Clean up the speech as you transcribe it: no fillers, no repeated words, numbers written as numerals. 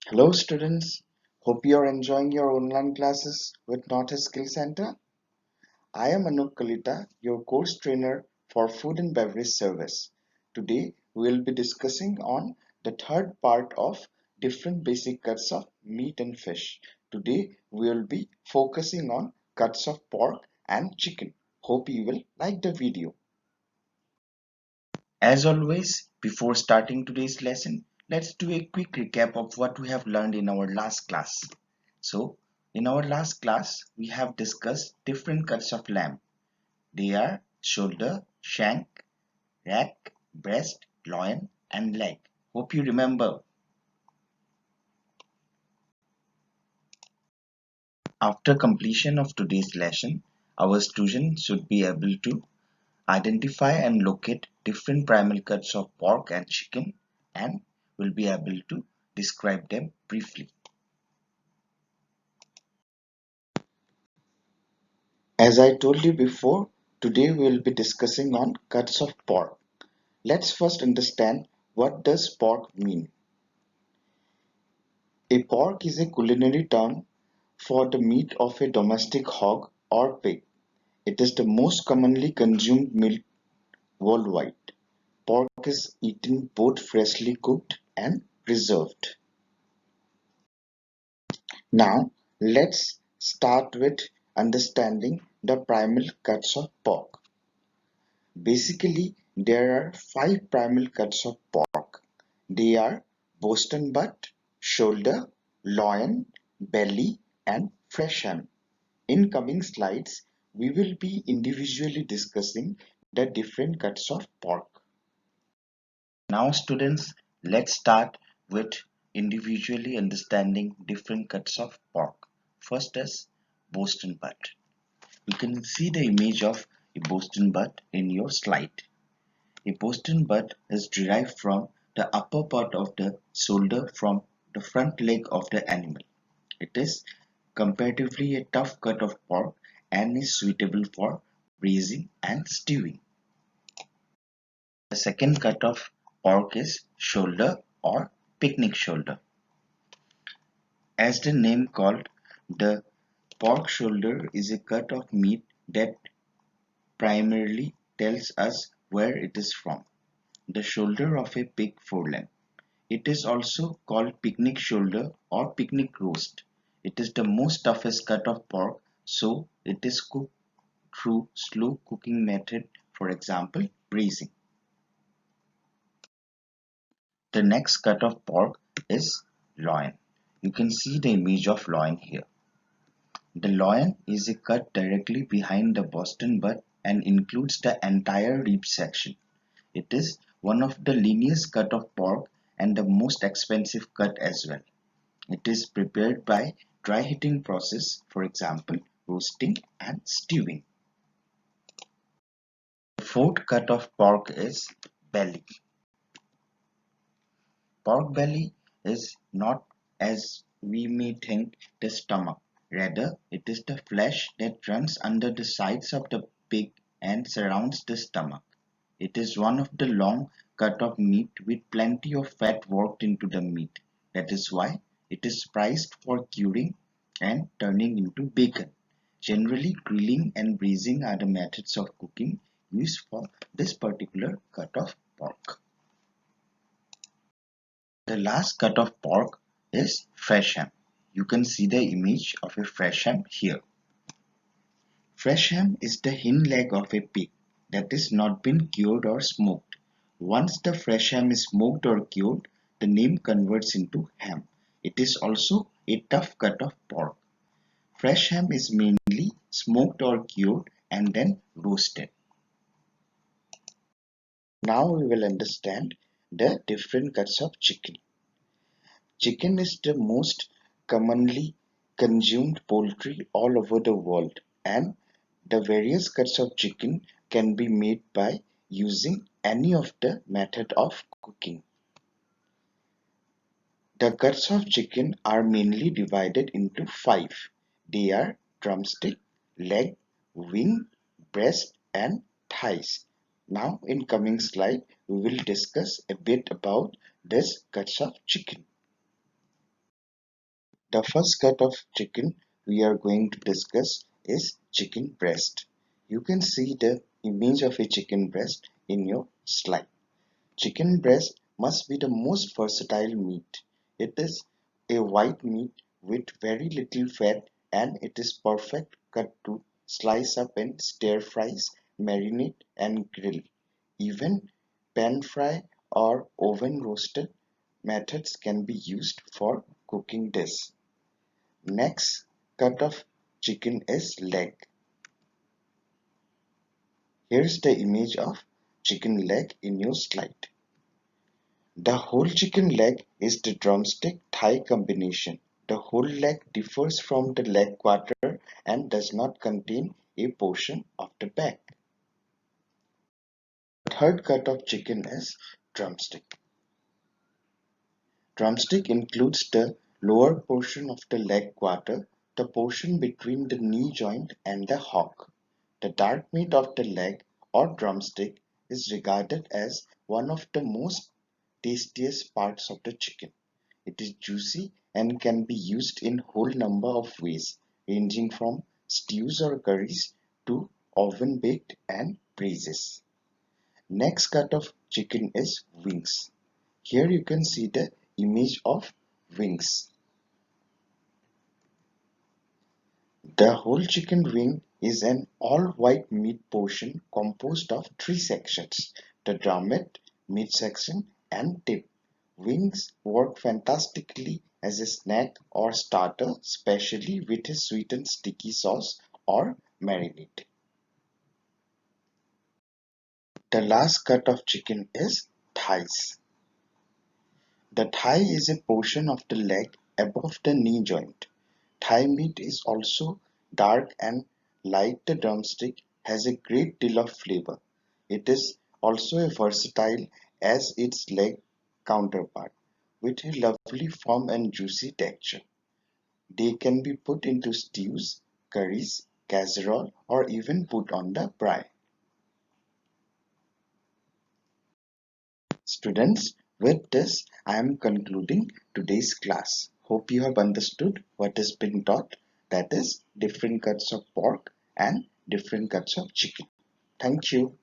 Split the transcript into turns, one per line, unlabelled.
Hello students, hope you are enjoying your online classes with NESC Skill Center. I am Anup Kalita, your course trainer for Food and Beverage Service. Today we will be discussing on the third part of different basic cuts of meat and fish. Today we will be focusing on cuts of pork and chicken. Hope you will like the video. As always, before starting today's lesson, let's do a quick recap of what we have learned in our last class. So, in our last class, we have discussed different cuts of lamb. They are shoulder, shank, rack, breast, loin, and leg. Hope you remember. After completion of today's lesson, our students should be able to identify and locate different primal cuts of pork and chicken and will be able to describe them briefly. As I told you before, today we will be discussing on cuts of pork. Let's first understand what does pork mean. A pork is a culinary term for the meat of a domestic hog or pig. It is the most commonly consumed meat worldwide. Pork is eaten both freshly cooked and preserved. Now, let's start with understanding the primal cuts of pork. Basically, there are five primal cuts of pork. They are Boston butt, shoulder, loin, belly, and fresh ham. In coming slides, we will be individually discussing the different cuts of pork. Now, students, let's start with individually understanding different cuts of pork. First is Boston butt. You can see the image of a Boston butt in your slide. A Boston butt is derived from the upper part of the shoulder from the front leg of the animal. It is comparatively a tough cut of pork and is suitable for braising and stewing. The second cut of pork is shoulder or picnic shoulder. As the name called, the pork shoulder is a cut of meat that primarily tells us where it is from. The shoulder of a pig forelimb. It is also called picnic shoulder or picnic roast. It is the most toughest cut of pork, so it is cooked through slow cooking method, for example, braising. The next cut of pork is loin. You can see the image of loin here. The loin is a cut directly behind the Boston butt and includes the entire rib section. It is one of the leanest cut of pork and the most expensive cut as well. It is prepared by dry heating process, for example, roasting and stewing. The fourth cut of pork is belly. Pork belly is not, as we may think, the stomach. Rather, it is the flesh that runs under the sides of the pig and surrounds the stomach. It is one of the long cut of meat with plenty of fat worked into the meat. That is why it is prized for curing and turning into bacon. Generally, grilling and braising are the methods of cooking used for this particular cut of pork. The last cut of pork is fresh ham. You can see the image of a fresh ham here. Fresh ham is the hind leg of a pig that has not been cured or smoked. Once the fresh ham is smoked or cured, the name converts into ham. It is also a tough cut of pork. Fresh ham is mainly smoked or cured and then roasted. Now we will understand the different cuts of chicken. Chicken is the most commonly consumed poultry all over the world, and the various cuts of chicken can be made by using any of the method of cooking. The cuts of chicken are mainly divided into five. They are drumstick, leg, wing, breast, and thighs. Now in coming slide we will discuss a bit about this cuts of chicken. The first cut of chicken we are going to discuss is chicken breast. You can see the image of a chicken breast in your slide. Chicken breast must be the most versatile meat. It is a white meat with very little fat, and it is perfect cut to slice up and stir fries, marinate and grill. Even pan fry or oven roasted methods can be used for cooking this. Next cut of chicken is leg. Here's the image of chicken leg in your slide. The whole chicken leg is the drumstick thigh combination. The whole leg differs from the leg quarter and does not contain a portion of the back. The third cut of chicken is drumstick. Drumstick includes the lower portion of the leg quarter, the portion between the knee joint and the hock. The dark meat of the leg or drumstick is regarded as one of the most tastiest parts of the chicken. It is juicy and can be used in whole number of ways, ranging from stews or curries to oven baked and braises. Next cut of chicken is wings. Here you can see the image of wings. The whole chicken wing is an all-white meat portion composed of three sections: the drummet, midsection, and tip. Wings work fantastically as a snack or starter, especially with a sweet and sticky sauce or marinade. The last cut of chicken is thighs. The thigh is a portion of the leg above the knee joint. Thigh meat is also dark and, like the drumstick, has a great deal of flavor. It is also a versatile as its leg counterpart, with a lovely firm and juicy texture. They can be put into stews, curries, casserole, or even put on the braai. Students, with this I am concluding today's class. Hope you have understood what has been taught, that is different cuts of pork and different cuts of chicken. Thank you.